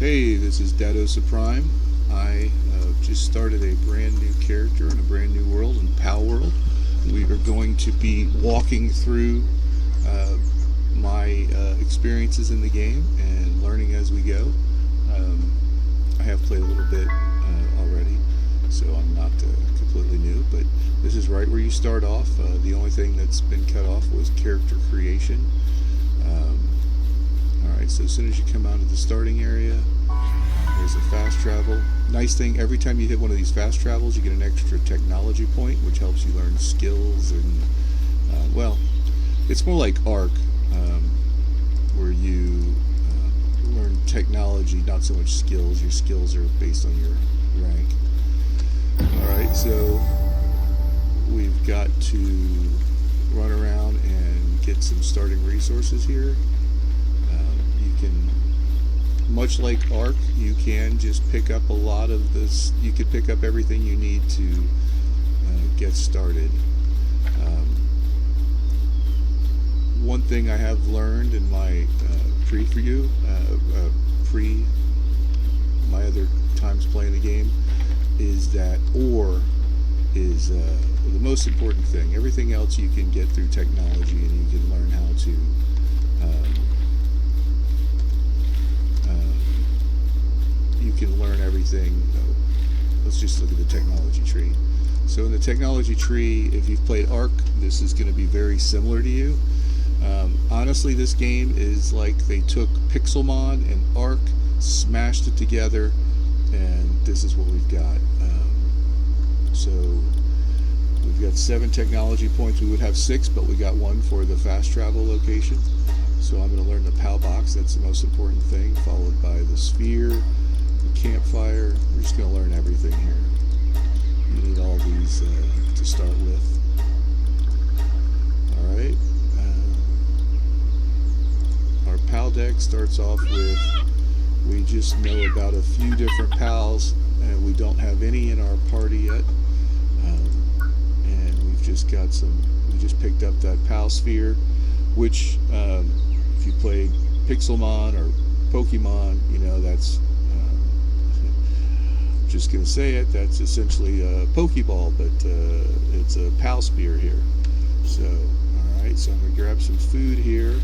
Hey, this is DadosaPrime. I just started a brand new character in a brand new world in Palworld. We are going to be walking through my experiences in the game and learning as we go. I have played a little bit already, so I'm not completely new, but this is right where you start off. The only thing that's been cut off was character creation. Alright, so as soon as you come out of the starting area, there's a fast travel. Nice thing, every time you hit one of these fast travels, you get an extra technology point, which helps you learn skills and, well, it's more like Ark, where you learn technology, not so much skills. Your skills are based on your rank. Alright, so we've got to run around and get some starting resources here. You can, much like Ark, you can just pick up a lot of this. You could pick up everything you need to get started. One thing I have learned in my my other times playing the game is that ore is the most important thing. Everything else you can get through technology, and you can learn how to you can learn everything. Let's just look at the technology tree. So in the technology tree, if you've played Ark, this is going to be very similar to you. Honestly, this game is like they took Pixelmon and Ark, smashed it together, and this is what we've got. So we've got 7 technology points. We would have 6, but we got 1 for the fast travel location. So I'm going to learn the PAL box. That's the most important thing, followed by the sphere, the campfire. We're just going to learn everything here. You need all these to start with. Alright. Our PAL deck starts off with, we just know about a few different PALs, and we don't have any in our party yet. And we've just got we just picked up that PAL sphere, which if you played Pixelmon or Pokemon, you know that's, just going to say it, that's essentially a Pokeball, but it's a PAL spear here. So, alright, so I'm going to grab some food here.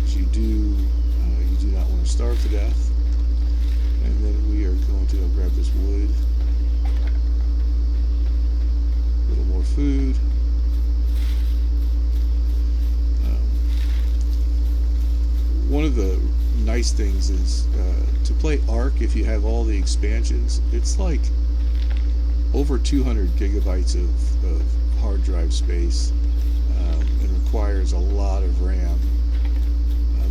You do not want to starve to death. And then we are going to grab this wood. A little more food. One of the nice things is to play Ark, if you have all the expansions, it's like over 200 gigabytes of hard drive space. It requires a lot of RAM.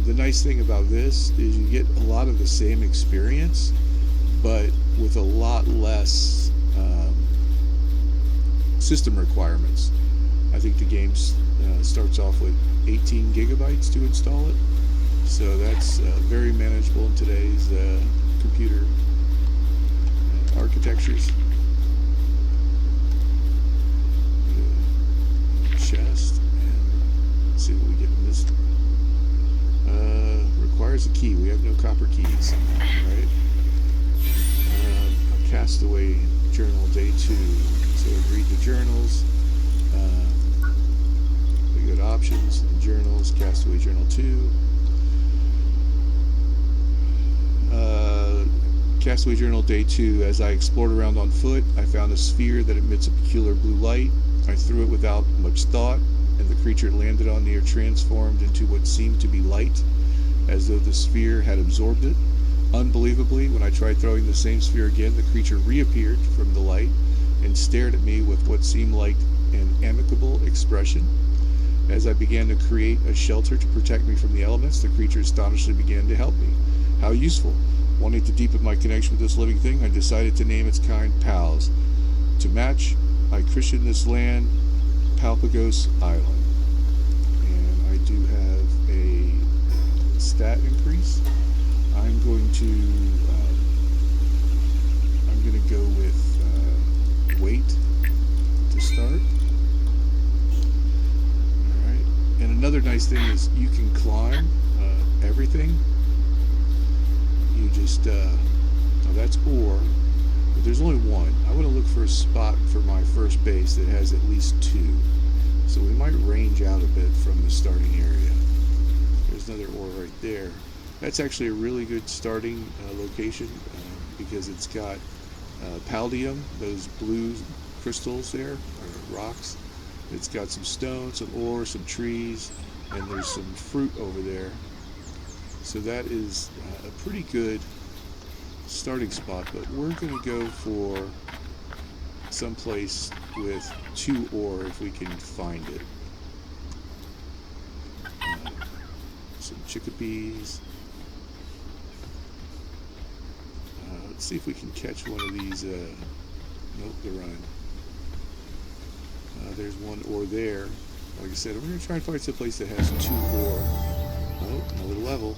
The nice thing about this is you get a lot of the same experience, but with a lot less system requirements. I think the game starts off with 18 gigabytes to install it, so that's very manageable in today's computer architectures. Chest, and let's see what we get in this. Requires a key. We have no copper keys. Alright. Castaway Journal Day 2. So read the journals. We got options, the journals, Castaway Journal 2. Castaway Journal Day 2. As I explored around on foot, I found a sphere that emits a peculiar blue light. I threw it without much thought, and the creature it landed on near transformed into what seemed to be light, as though the sphere had absorbed it. Unbelievably, when I tried throwing the same sphere again, the creature reappeared from the light and stared at me with what seemed like an amicable expression. As I began to create a shelter to protect me from the elements, the creature astonishingly began to help me. How useful. Wanting to deepen my connection with this living thing, I decided to name its kind Pals. To match, I christened this land Palpagos Island. And I do have a stat increase. I'm going to go with weight to start. Alright, and another nice thing is you can climb everything. You just, now that's ore, but there's only one. I want to look for a spot for my first base that has at least two. So we might range out a bit from the starting area. There's another ore right there. That's actually a really good starting location because it's got paldium, those blue crystals there, or rocks. It's got some stone, some ore, some trees, and there's some fruit over there. So that is a pretty good starting spot, but we're going to go for someplace with two ore if we can find it. Some chickadees. Let's see if we can catch one of these. Nope, they're running. There's one ore there. Like I said, we're going to try and find some place that has two ore. Oh, another level.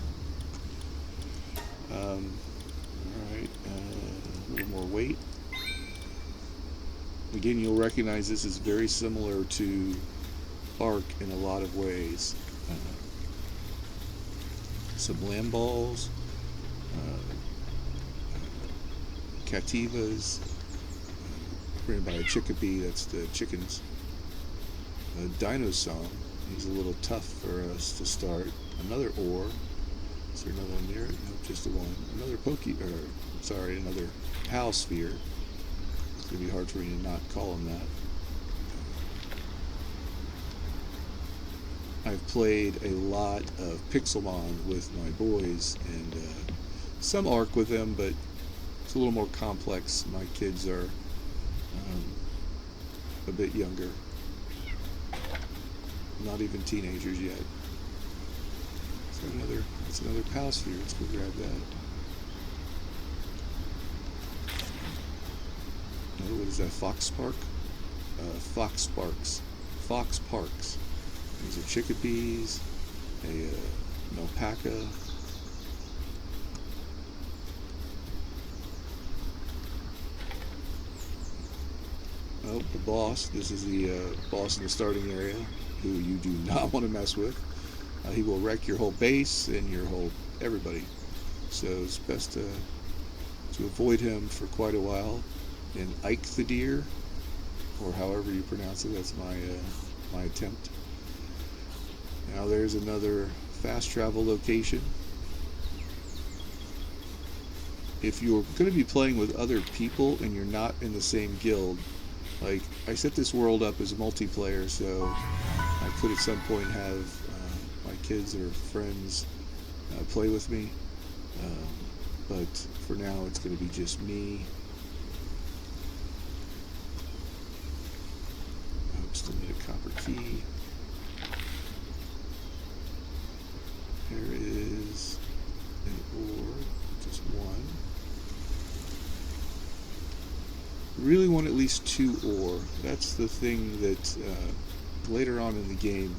Alright, a little more weight. Again, you'll recognize this is very similar to Ark in a lot of ways. Some lamb balls, cativas, printed by a chickadee, that's the chickens. Dadosa, he's a little tough for us to start. Another ore. Is there another one there? Nope, just the one. Another another pal sphere. It's going to be hard for me to not call him that. I've played a lot of Pixelmon with my boys, and some Ark with them, but it's a little more complex. My kids are a bit younger. Not even teenagers yet. That's another pal sphere. Let's go grab that. Oh, what is that? Fox Spark? Fox Sparks. Fox Parks. These are chickadees, a alpaca. Oh, the boss. This is the boss in the starting area, who you do not want to mess with. He will wreck your whole base and your whole everybody. So it's best to avoid him for quite a while. And Ike the deer, or however you pronounce it, that's my attempt. Now there's another fast travel location. If you're going to be playing with other people and you're not in the same guild, like I set this world up as a multiplayer, so I could at some point have my kids or friends play with me, but for now it's going to be just me. Still need a copper key. There is an ore, just one. Really want at least two ore. That's the thing that later on in the game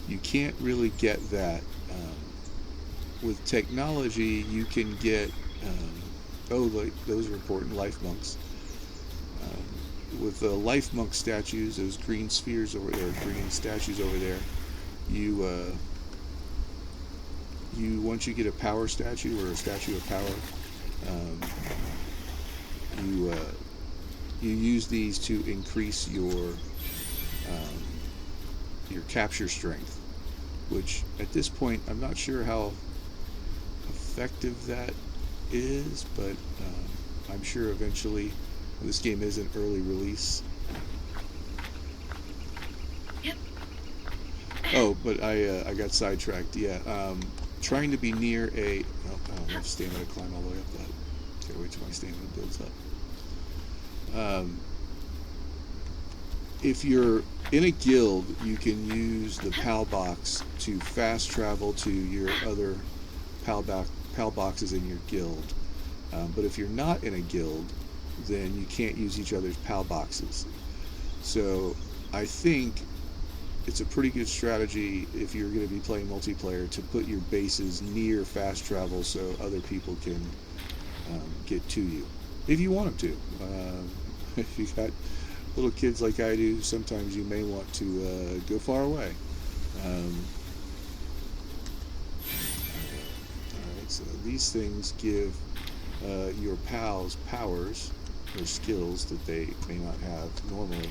you can't really get that. With technology you can get those are important, life monks. With the life monk statues, those green spheres over there, green statues over there, you once you get a power statue or a statue of power, you use these to increase your capture strength, which at this point I'm not sure how effective that is, but I'm sure eventually. This game is an early release. Yep. Oh, but I got sidetracked. Yeah, trying to be near a. Oh, I don't have stamina to climb all the way up that. Gotta wait till my stamina builds up. If you're in a guild, you can use the PAL box to fast travel to your other PAL boxes in your guild. But if you're not in a guild, then you can't use each other's PAL boxes. So I think it's a pretty good strategy if you're going to be playing multiplayer to put your bases near fast travel so other people can get to you, if you want them to. If you got little kids like I do, sometimes you may want to go far away. So these things give your pals powers or skills that they may not have normally.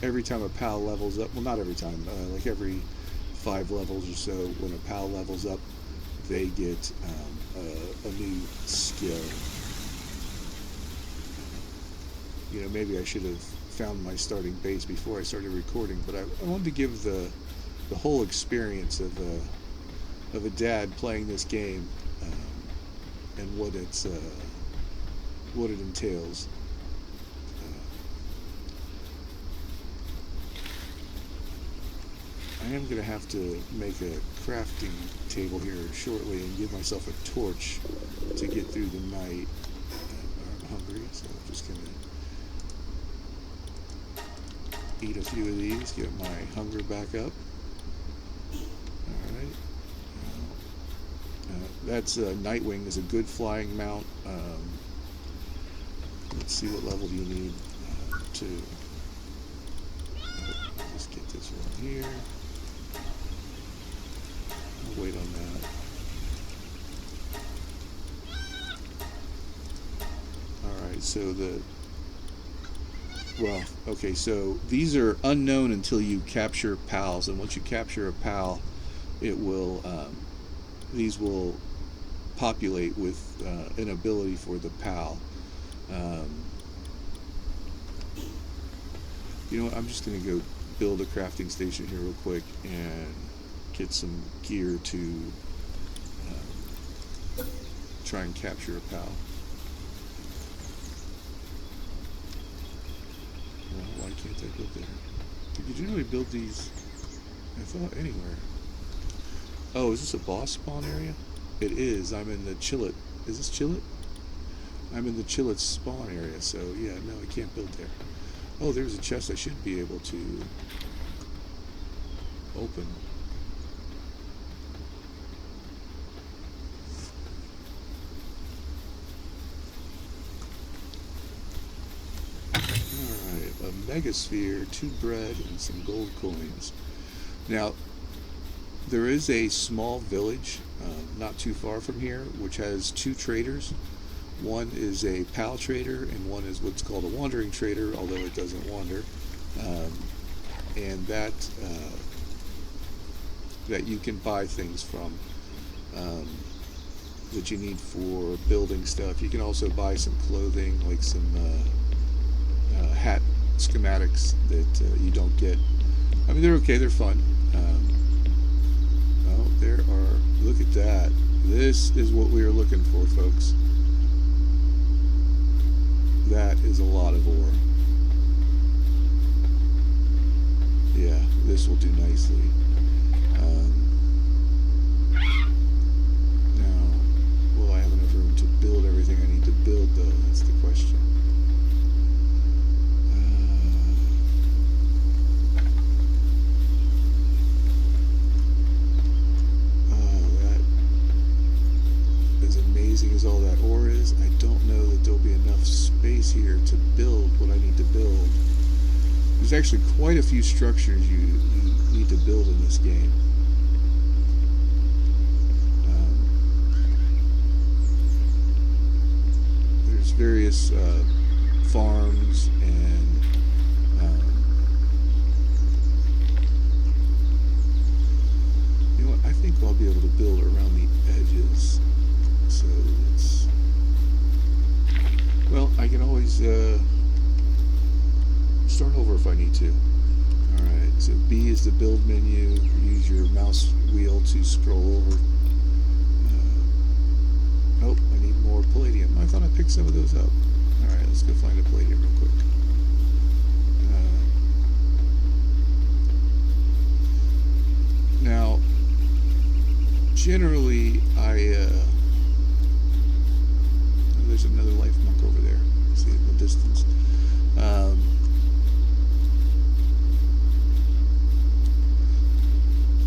Every time a pal levels up, well, not every time, like every 5 levels or so, when a pal levels up, they get a new skill. You know, maybe I should have found my starting base before I started recording, but I wanted to give the whole experience of a dad playing this game and what it entails. I am going to have to make a crafting table here shortly and give myself a torch to get through the night. I'm hungry, so I'm just going to eat a few of these, get my hunger back up. Alright. That's Nightwing is a good flying mount. Let's see, what level do you need to... I'll just get this one here. I'll wait on that. Alright, so okay, so these are unknown until you capture pals, and once you capture a pal, it will, these will populate with an ability for the pal. You know what, I'm just going to go build a crafting station here real quick and get some gear to try and capture a pal. Well, why can't I build there? You could generally build these, I thought, anywhere. Oh, is this a boss spawn area? It is. I'm in the Chillet. Is this Chillet? I'm in the Chillet spawn area, so yeah, no, I can't build there. Oh, there's a chest I should be able to open. Alright, a megasphere, 2 bread, and some gold coins. Now, there is a small village not too far from here which has 2 traders. One is a pal trader and one is what's called a wandering trader, although it doesn't wander. And that you can buy things from that you need for building stuff. You can also buy some clothing, like some hat schematics that you don't get. I mean, they're okay, they're fun. Oh, there are, look at that. This is what we are looking for, folks. That is a lot of ore. Yeah, this will do nicely. Now, will I have enough room to build everything I need to build, though? That's the question. As all that ore is, I don't know that there'll be enough space here to build what I need to build. There's actually quite a few structures you need to build in this game. There's various farms and you know what, I think I'll be able to build around the edges. So it's, well, I can always start over if I need to. Alright, so B is the build menu. Use your mouse wheel to scroll over. Oh, I need more palladium. I thought I picked some of those up. Alright, let's go find a palladium real quick. Now, generally, there's another life monk over there. See it in the distance.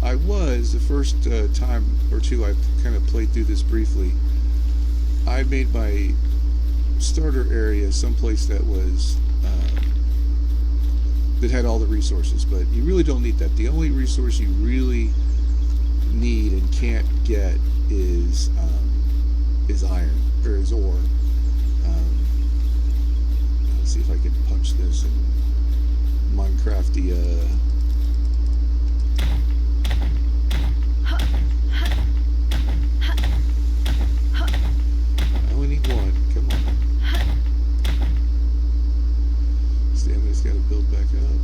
I was, the first time or two I kind of played through this briefly, I made my starter area someplace that was that had all the resources, but you really don't need that. The only resource you really need and can't get is iron, or is ore. Let's see if I can punch this in Minecrafty. I only need one. Come on. Stamina's got to build back up.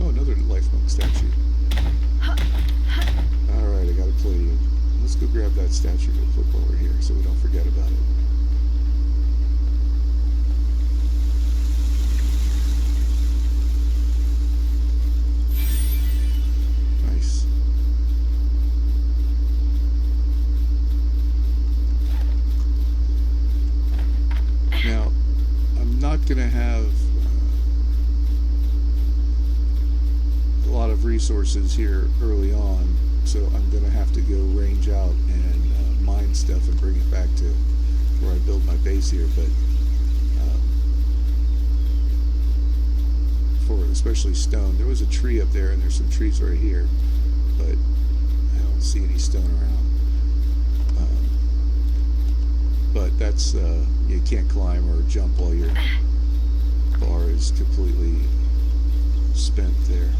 Oh, another life monk statue. Alright, I got a palladium. Let's go grab that statue real quick while we're here so we don't forget about it. Nice. Now, I'm not going to have a lot of resources here early on, so I'm going to have to go range out and mine stuff and bring it back to where I build my base here. But for especially stone, there was a tree up there and there's some trees right here, but I don't see any stone around. But that's you can't climb or jump while your bar is completely spent there.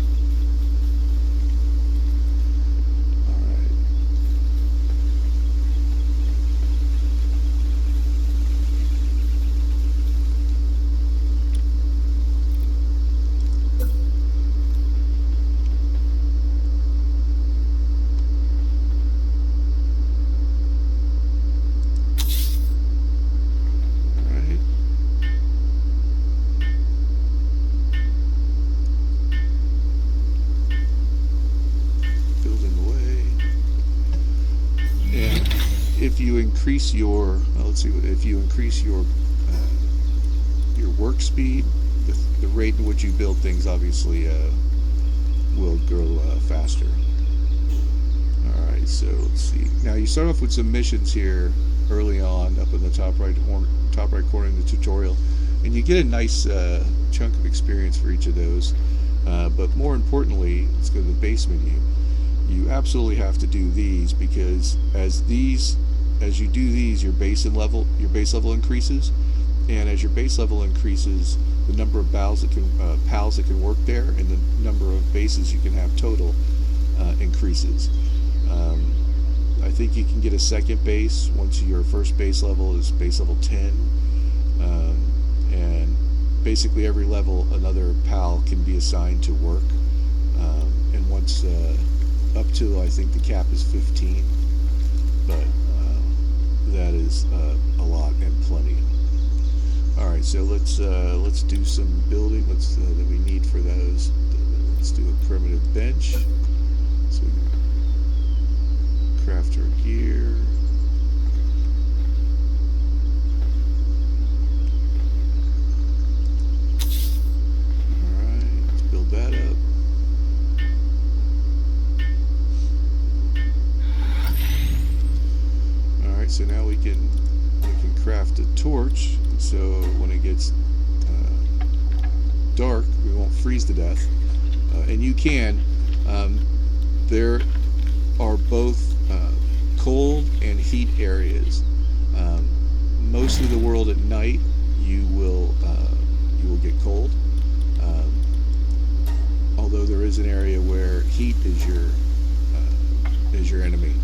If you increase your if you increase your work speed, the rate in which you build things obviously will grow faster. All right, so let's see. Now you start off with some missions here early on, up in the top right corner in the tutorial, and you get a nice chunk of experience for each of those. But more importantly, let's go to the base menu. You absolutely have to do these, because as you do these, your base level increases, and as your base level increases, the number of pals that can work there and the number of bases you can have total increases. I think you can get a second base once your first base level is base level 10, and basically every level another pal can be assigned to work, and once up to, I think the cap is 15, but that is a lot and plenty. All right, so let's do some building. That we need for those. Let's do a primitive bench, so we can craft our gear. All right, let's build that up. So now we can craft a torch, so when it gets dark we won't freeze to death. And you can, there are both cold and heat areas. Most of the world at night you will get cold, although there is an area where heat is your enemy.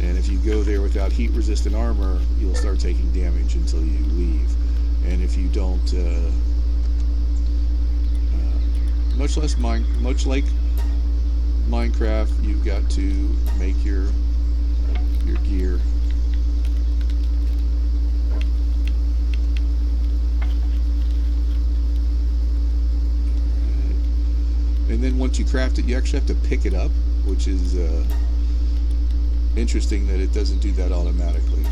And if you go there without heat-resistant armor, you'll start taking damage until you leave. And if you don't, much like Minecraft, you've got to make your gear. And then once you craft it, you actually have to pick it up, which is interesting that it doesn't do that automatically.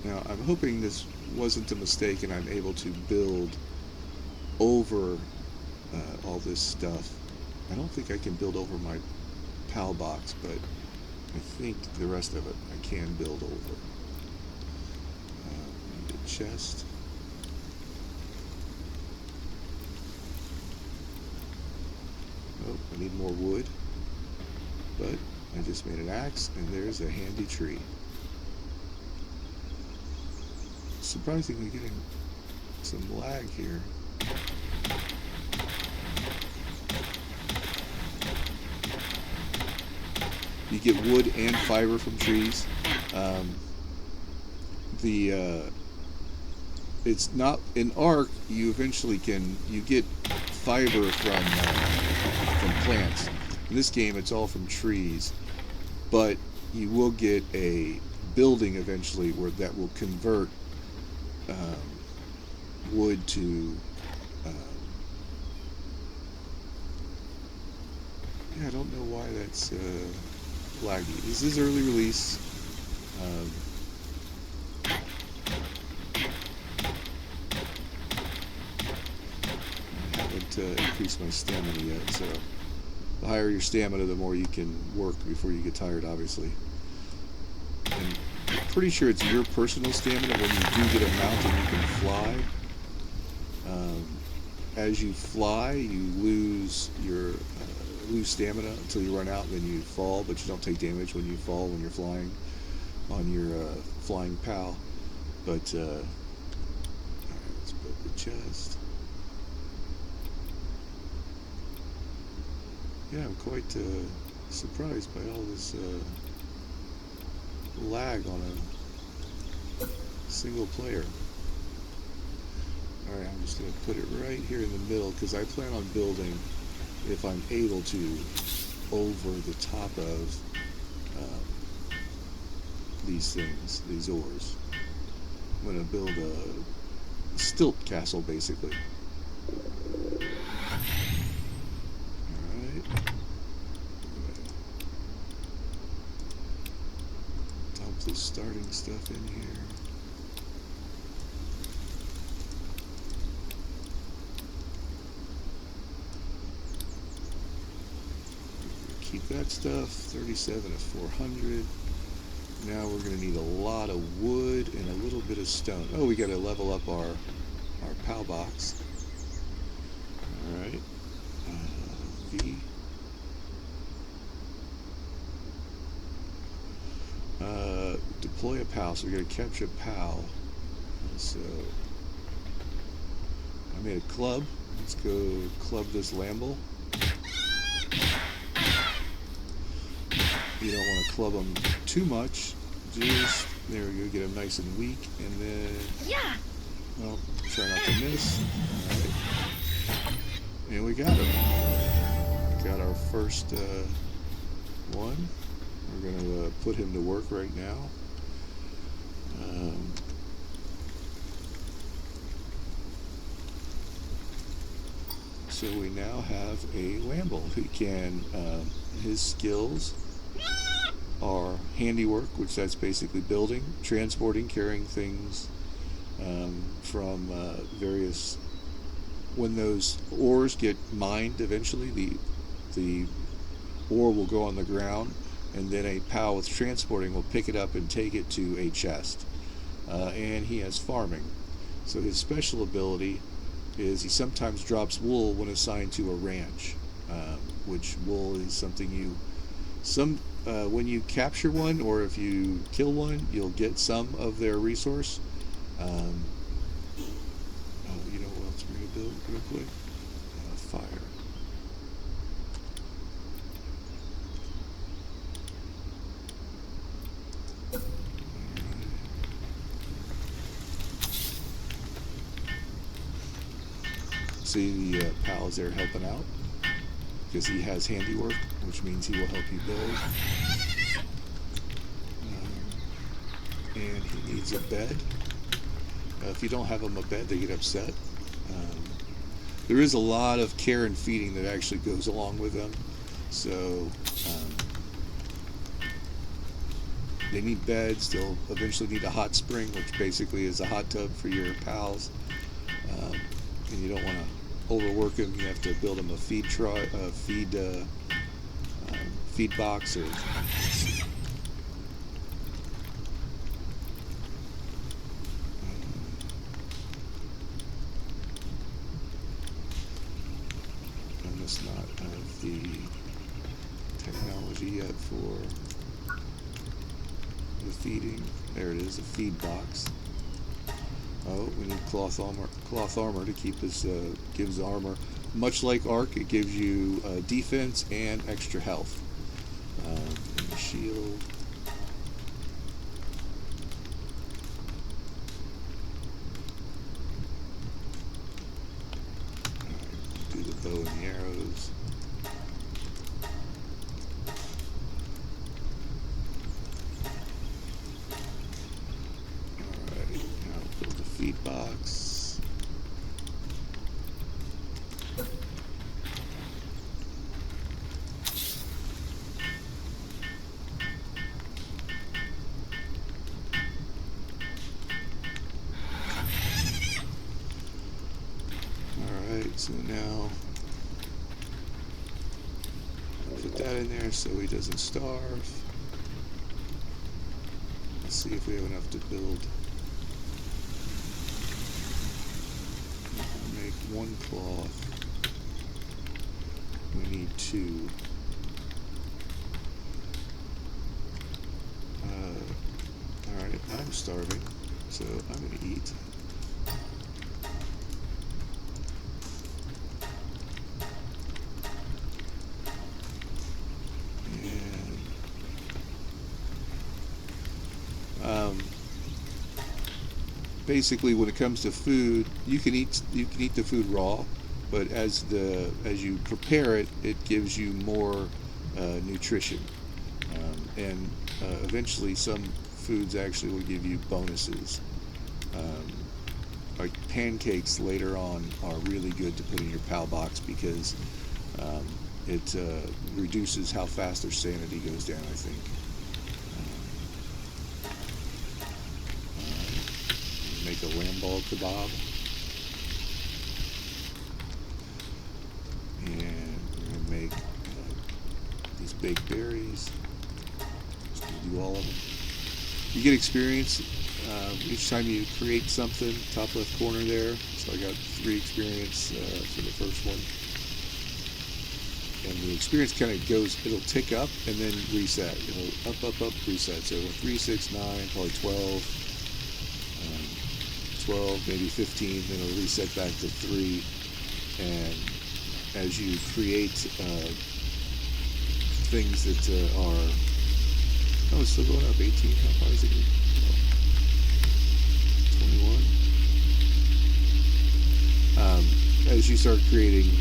Now I'm hoping this wasn't a mistake and I'm able to build over all this stuff. I don't think I can build over my PAL box, but I think the rest of it I can build over. Need a chest. Oh, I need more wood. But I just made an axe, and there's a handy tree. Surprisingly getting some lag here. You get wood and fiber from trees. It's not in Ark. You eventually you get fiber from plants. In this game, it's all from trees, but you will get a building eventually that will convert wood to. I don't know why that's laggy. This is early release. I haven't increased my stamina yet, so the higher your stamina, the more you can work before you get tired, obviously. And I'm pretty sure it's your personal stamina when you do get a mount and you can fly. As you fly, you lose your lose stamina until you run out, and then you fall, but you don't take damage when you fall when you're flying on your flying pal. But alright, let's build the chest. Yeah, I'm quite surprised by all this lag on a single player. Alright, I'm just going to put it right here in the middle because I plan on building, if I'm able to, over the top of these things, these ores. I'm going to build a stilt castle, basically. Alright. Dump the starting stuff in here. Keep that stuff. 37 of 400. Now we're going to need a lot of wood and a little bit of stone. Oh, we got to level up our POW box. Alright. V. Deploy a POW. So we got to capture a POW. So I made a club. Let's go club this Lamble. You don't want to club them too much. Just, there we go, get them nice and weak, and then, well, try not to miss. Alright. And we got him. Got our first one. We're going to put him to work right now. So we now have a Lamble who can, his skills are handiwork, which that's basically building, transporting, carrying things from various. When those ores get mined, eventually the ore will go on the ground, and then a POW with transporting will pick it up and take it to a chest. And he has farming. So his special ability is he sometimes drops wool when assigned to a ranch, which wool is something when you capture one, or if you kill one, you'll get some of their resource. Oh, you know what else we're going to build real quick? Fire. See the pals there helping out, because he has handiwork, which means he will help you build. And he needs a bed. If you don't have him a bed, they get upset. There is a lot of care and feeding that actually goes along with them. So they need beds. They'll eventually need a hot spring, which basically is a hot tub for your pals. And you don't want to overwork them. You have to build them a feed box or must not have the technology yet for the feeding. There it is, a feed box. Oh, we need cloth armor to keep his gives armor. Much like Arc, it gives you defense and extra health. And a shield. Alright, do the bow and the arrows. Alright, now build the feed box. So now put that in there so he doesn't starve. Let's see if we have enough to build. Make one cloth. We need two. Alright, I'm starving, so I'm going to eat. Basically, when it comes to food, you can eat the food raw, but as you prepare it, it gives you more nutrition, and eventually some foods actually will give you bonuses. Like pancakes later on are really good to put in your PAL box because it reduces how fast their sanity goes down, I think. Make a lamb ball kebab, and we're going to make these baked berries. Just going to do all of them. You get experience each time you create something, top left corner there. So I got 3 experience for the first one. And the experience kind of goes, it'll tick up and then reset. It'll up, reset. So 3, 6, 9, probably 12. 12, maybe 15, then it'll reset back to 3. And as you create things that are, oh, it's still going up, 18, how far is it? 21. As you start creating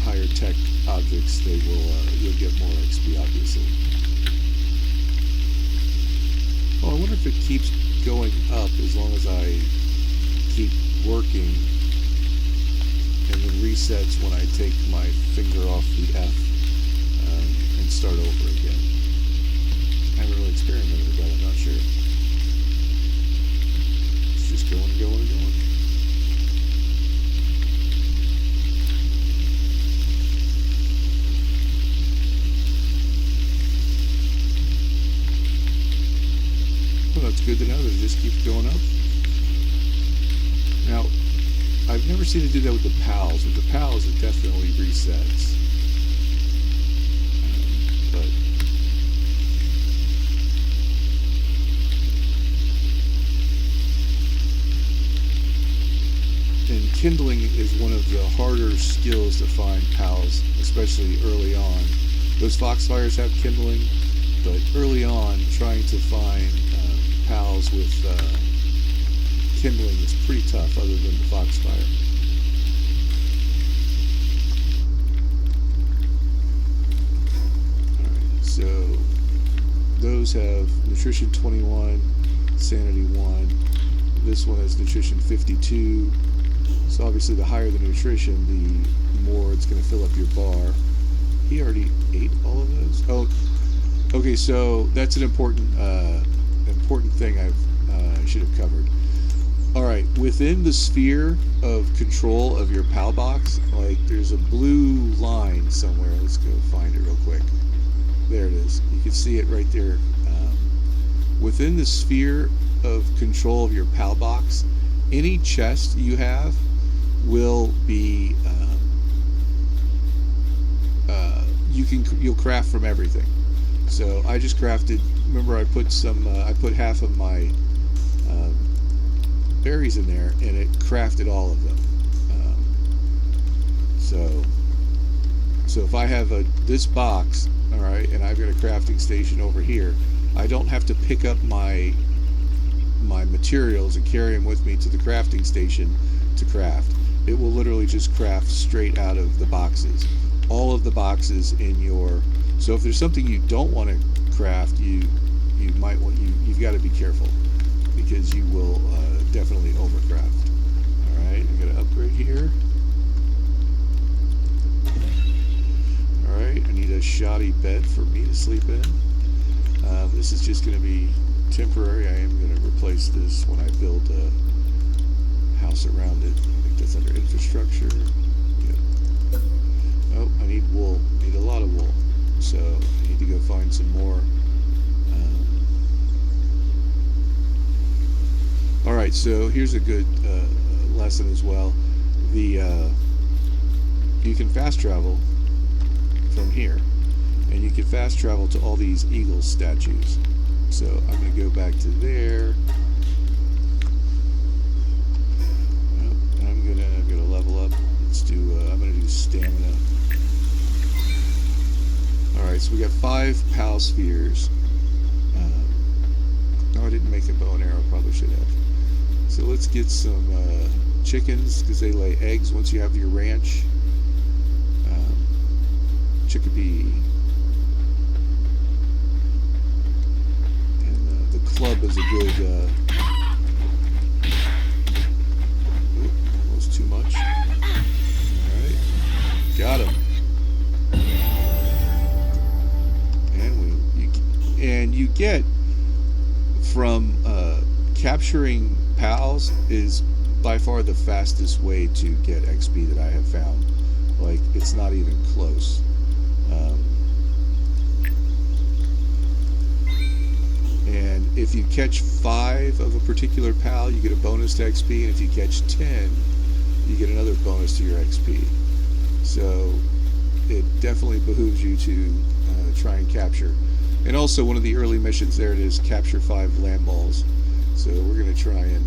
higher tech objects, they will, you'll get more XP, obviously. Well, I wonder if it keeps going up as long as I keep working, and then resets when I take my finger off the F and start over again. I haven't really experimented with that, I'm not sure. It's just going and going and going. Well, that's good to know that it just keeps going up. Now, I've never seen it do that with the PALs. With the PALs, it definitely resets. But and kindling is one of the harder skills to find PALs, especially early on. Those Foxfires have kindling, but early on, trying to find PALs with kindling is pretty tough, other than the Foxfire. Alright, so those have nutrition 21, sanity 1. This one has nutrition 52. So obviously the higher the nutrition, the more it's going to fill up your bar. He already ate all of those? Oh, okay, so that's an important thing I should have covered. Alright, within the sphere of control of your PAL box, like there's a blue line somewhere. Let's go find it real quick. There it is. You can see it right there. Within the sphere of control of your PAL box, any chest you have will be you'll craft from everything. So I just crafted. Remember, I put half of my berries in there, and it crafted all of them. So if I have this box, all right, and I've got a crafting station over here, I don't have to pick up my materials and carry them with me to the crafting station to craft. It will literally just craft straight out of the boxes. All of the boxes in your. So if there's something you don't want to craft, you've got to be careful, because you will definitely overcraft. All right, I got to upgrade here. All right, I need a shoddy bed for me to sleep in. This is just going to be temporary. I am going to replace this when I build a house around it. I think that's under infrastructure. Yep. Oh, I need wool. I need a lot of wool. So I need to go find some more. All right, so here's a good lesson as well. You can fast travel from here, and you can fast travel to all these eagle statues. So I'm going to go back to there. I'm gonna level up. Let's do. I'm going to do stamina. All right, so we got 5 pal spheres. No, I didn't make a bow and arrow. Probably should have. So let's get some chickens, because they lay eggs once you have your ranch. Chickadee. And the club is a good. That was too much. All right, got him. And you get from capturing pals is by far the fastest way to get XP that I have found. Like, it's not even close. And if you catch 5 of a particular pal, you get a bonus to XP, and if you catch 10, you get another bonus to your XP. So it definitely behooves you to try and capture. And also, one of the early missions, there it is, capture 5 land balls. So we're going to try and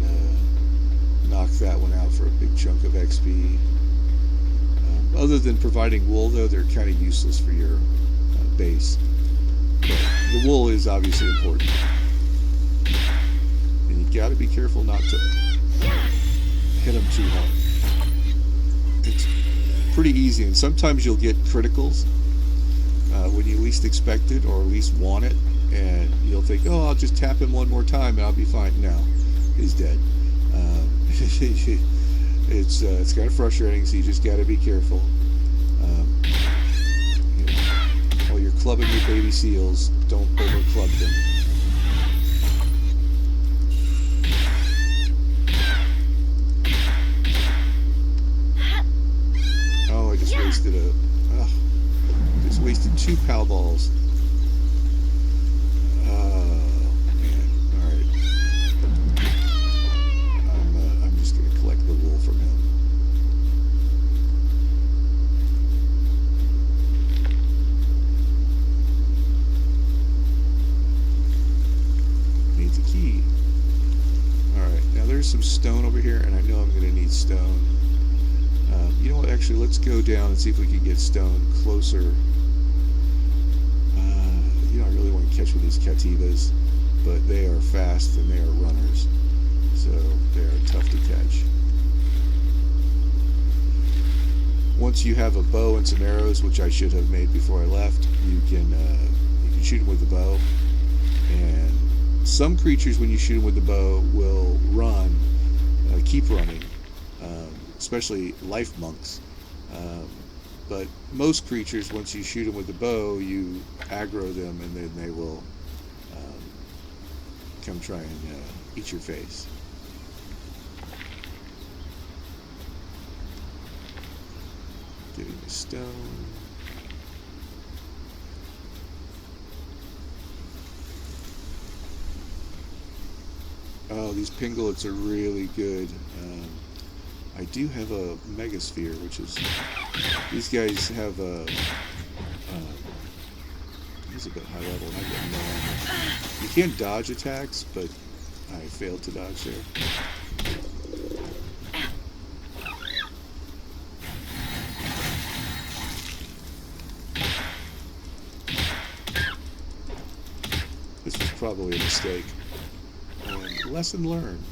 knock that one out for a big chunk of XP. Other than providing wool, though, they're kind of useless for your base. But the wool is obviously important. And you got to be careful not to hit them too hard. It's pretty easy, and sometimes you'll get criticals when you least expect it or least want it, and you'll think, oh, I'll just tap him one more time and I'll be fine. No, he's dead. It's kind of frustrating, so you just got to be careful. While you're clubbing your baby seals, don't over club them. Oh, I just wasted 2 pal balls. Oh man! All right. I'm just gonna collect the wool from him. Needs a key. All right. Now there's some stone over here, and I know I'm gonna need stone. You know what? Actually, let's go down and see if we can get stone closer. I really want to catch with these cativas, but they are fast and they are runners, so they are tough to catch. Once you have a bow and some arrows, which I should have made before I left, you can shoot them with the bow. And some creatures, when you shoot them with the bow, will run, keep running, especially life monks. But most creatures, once you shoot them with the bow, you aggro them, and then they will come try and eat your face. Getting the stone. Oh, these pingulets are really good. I do have a megasphere, which is, these guys have He's a bit high level, and I get no armor. You can dodge attacks, but I failed to dodge there. This was probably a mistake. And lesson learned.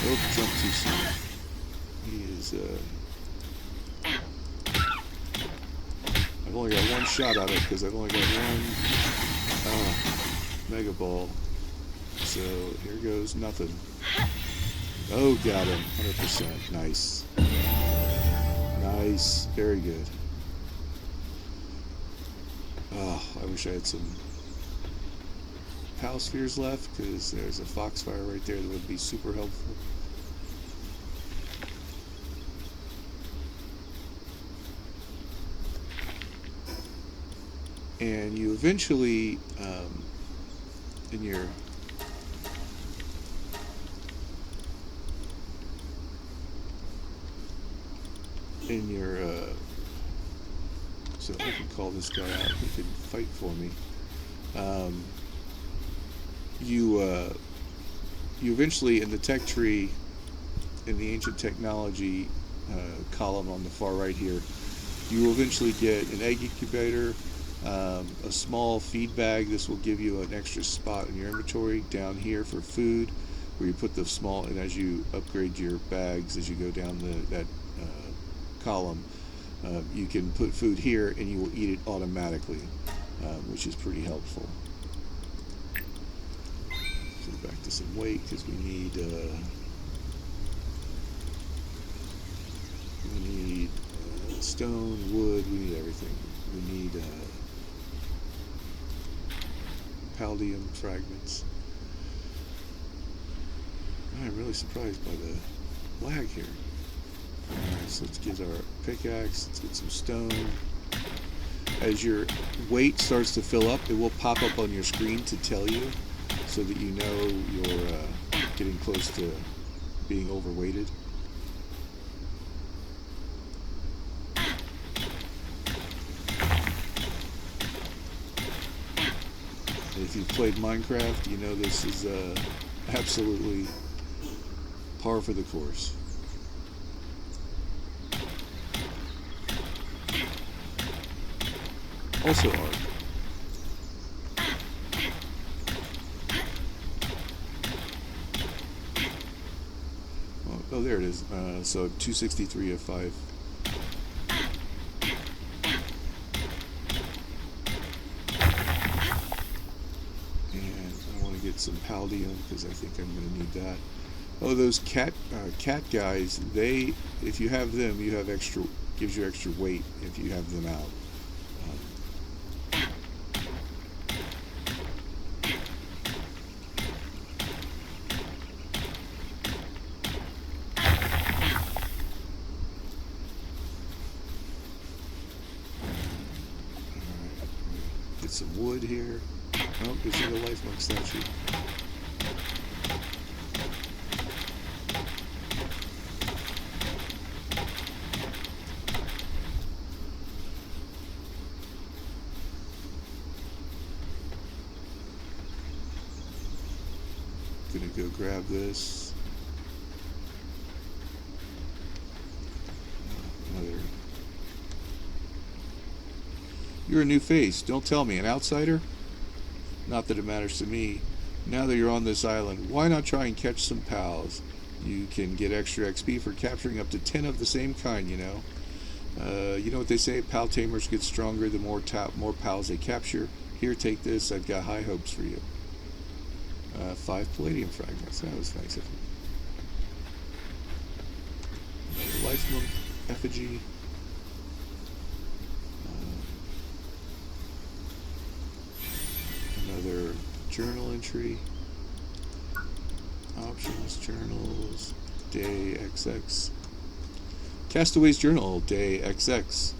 Nope, jump too soon. He is, I've only got one shot at it because I've only got one Mega Ball. So here goes nothing. Oh, got him. 100%. Nice. Nice. Very good. Oh, I wish I had some Pal Spheres left, because there's a Foxfire right there that would be super helpful. And you eventually, in your so I can call this guy out. He can fight for me. You eventually, in the tech tree, in the ancient technology column on the far right here, you will eventually get an egg incubator, a small feed bag. This will give you an extra spot in your inventory down here for food, where you put the small, and as you upgrade your bags, as you go down that column, you can put food here and you will eat it automatically, which is pretty helpful. So back to some weight, because we need stone, wood, we need everything. We need Paldium fragments. I'm really surprised by the lag here. Alright, so let's get our pickaxe, let's get some stone. As your weight starts to fill up, it will pop up on your screen to tell you, so that you know you're getting close to being overweighted. If you've played Minecraft, you know this is absolutely par for the course. Also art. Oh, there it is. So 263 of 5. Get some Paldium, because I think I'm going to need that. Oh, those cat guys, they, if you have them, you have extra, gives you extra weight if you have them out. Get some wood here. Oh, there's a life monk statue. Gonna go grab this. Another. You're a new face. Don't tell me. An outsider? Not that it matters to me. Now that you're on this island, why not try and catch some pals? You can get extra XP for capturing up to 10 of the same kind, you know. You know what they say, pal tamers get stronger the more pals they capture. Here, take this. I've got high hopes for you. 5 palladium fragments. That was nice of him. Another life monk effigy. Another journal entry. Options, journals, day XX. Castaway's Journal, Day XX.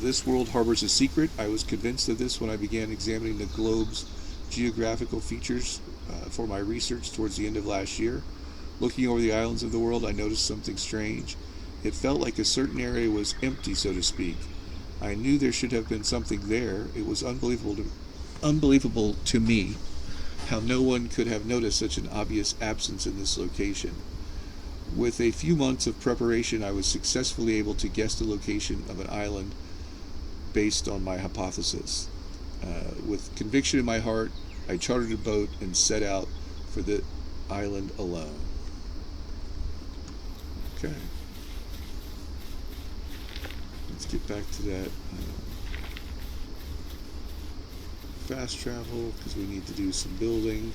This world harbors a secret. I was convinced of this when I began examining the globe's geographical features for my research towards the end of last year. Looking over the islands of the world, I noticed something strange. It felt like a certain area was empty, so to speak. I knew there should have been something there. It was unbelievable to me how no one could have noticed such an obvious absence in this location. With a few months of preparation, I was successfully able to guess the location of an island based on my hypothesis. With conviction in my heart, I chartered a boat and set out for the island alone. Okay. Let's get back to that fast travel because we need to do some building.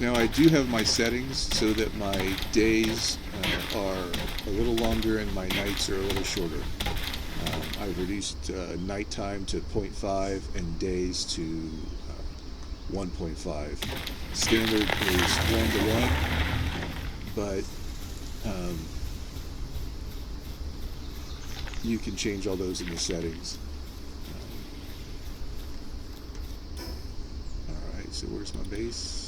Now I do have my settings so that my days are a little longer and my nights are a little shorter. I've reduced nighttime to 0.5 and days to 1.5. Standard is 1 to 1, but you can change all those in the settings. Alright, so where's my base?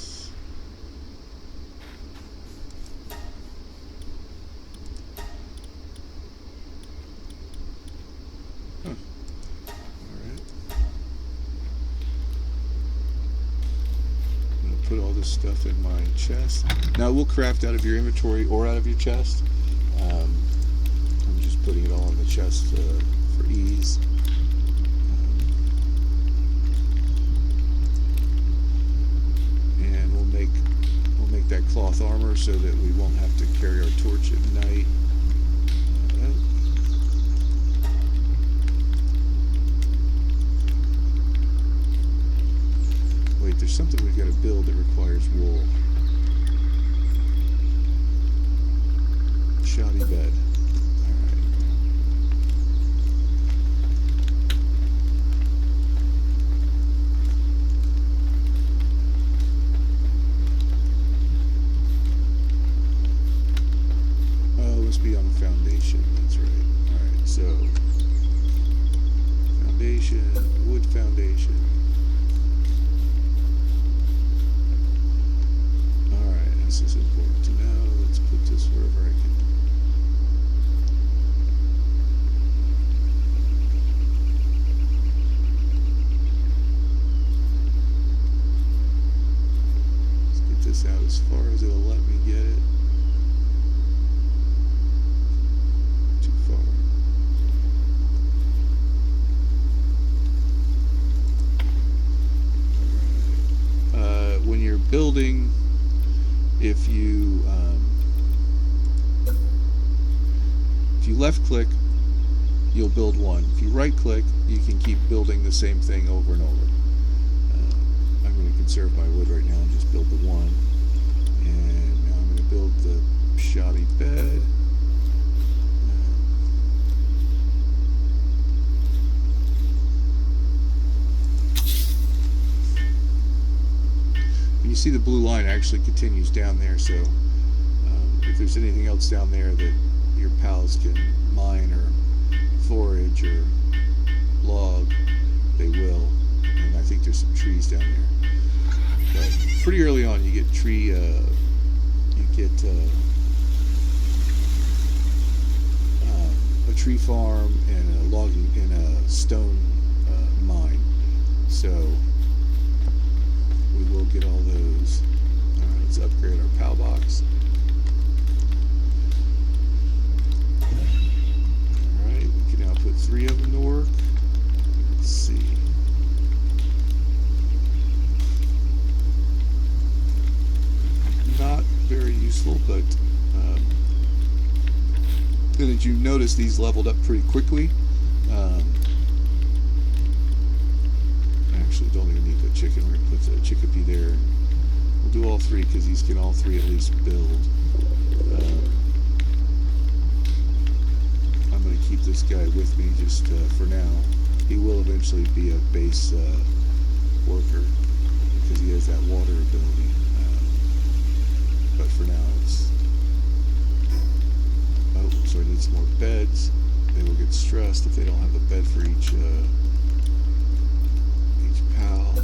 Put all this stuff in my chest. Now it will craft out of your inventory or out of your chest. I'm just putting it all in the chest for ease. And we'll make that cloth armor so that we won't have to carry our torch at night. Wait, there's something we've got to build that requires wool. Shoddy bed. Alright. Oh, must be on the foundation. That's right. Alright, so foundation, wood foundation. This is important to know. Let's put this wherever I can. Let's get this out as far as it'll let me get it. Too far. Alright. When you're building, if you left click, you'll build one. If you right click, you can keep building the same thing over and over. I'm going to conserve my wood right now and just build the one. And now I'm going to build the shoddy bed. You see the blue line actually continues down there, so if there's anything else down there that your pals can mine or forage or log, they will. And I think there's some trees down there. But pretty early on you get a tree farm and a logging and a stone mine. So we will get all those. Alright, let's upgrade our PAL box. Alright, we can now put 3 of them to work. Let's see. Not very useful, but then as you notice, these leveled up pretty quickly. Actually, don't even need the chicken. We're going to put the chickpea there. We'll do all three because these can all three at least build. I'm going to keep this guy with me just for now. He will eventually be a base worker because he has that water ability. But for now, it's... Oh, so I need some more beds. They will get stressed if they don't have a bed for each pal.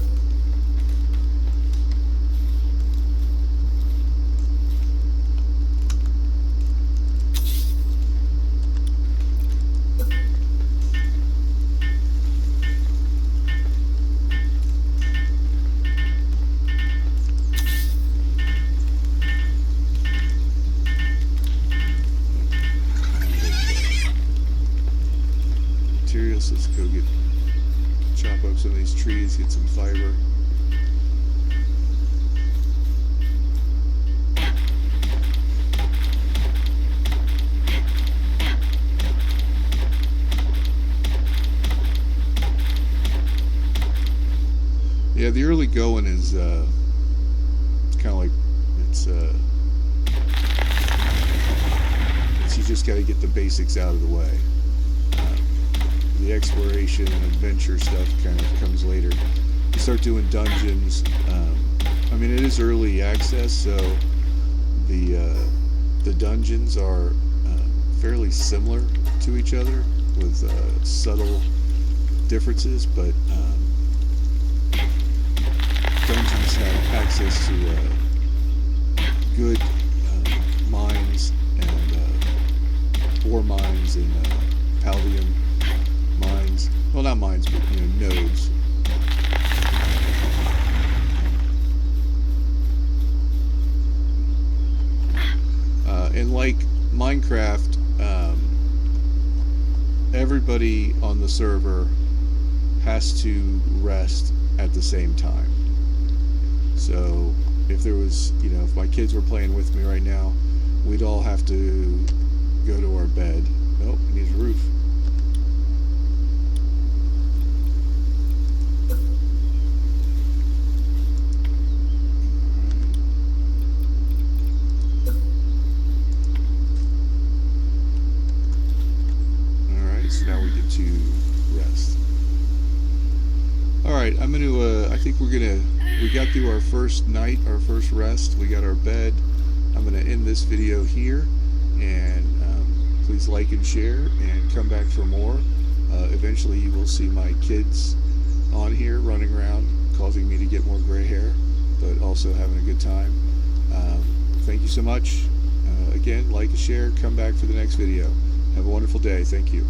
Let's go chop up some of these trees, get some fiber. Yeah, the early going is kind of like it's you just got to get the basics out of the way. The exploration and adventure stuff kind of comes later. You start doing dungeons. I mean, it is early access, so the dungeons are fairly similar to each other with subtle differences, but dungeons have access to good mines and ore mines and Paldium mines. Well, not mines, but nodes. And like Minecraft, everybody on the server has to rest at the same time. So if there was, if my kids were playing with me right now, we'd all have to go to our bed. Nope, it needs a roof. Now we get to rest. Alright, I think we got through our first night, our first rest. We got our bed. I'm going to end this video here, and please like and share and come back for more. Eventually you will see my kids on here running around, causing me to get more gray hair, but also having a good time. Thank you so much. Again, like and share, come back for the next video. Have a wonderful day. Thank you.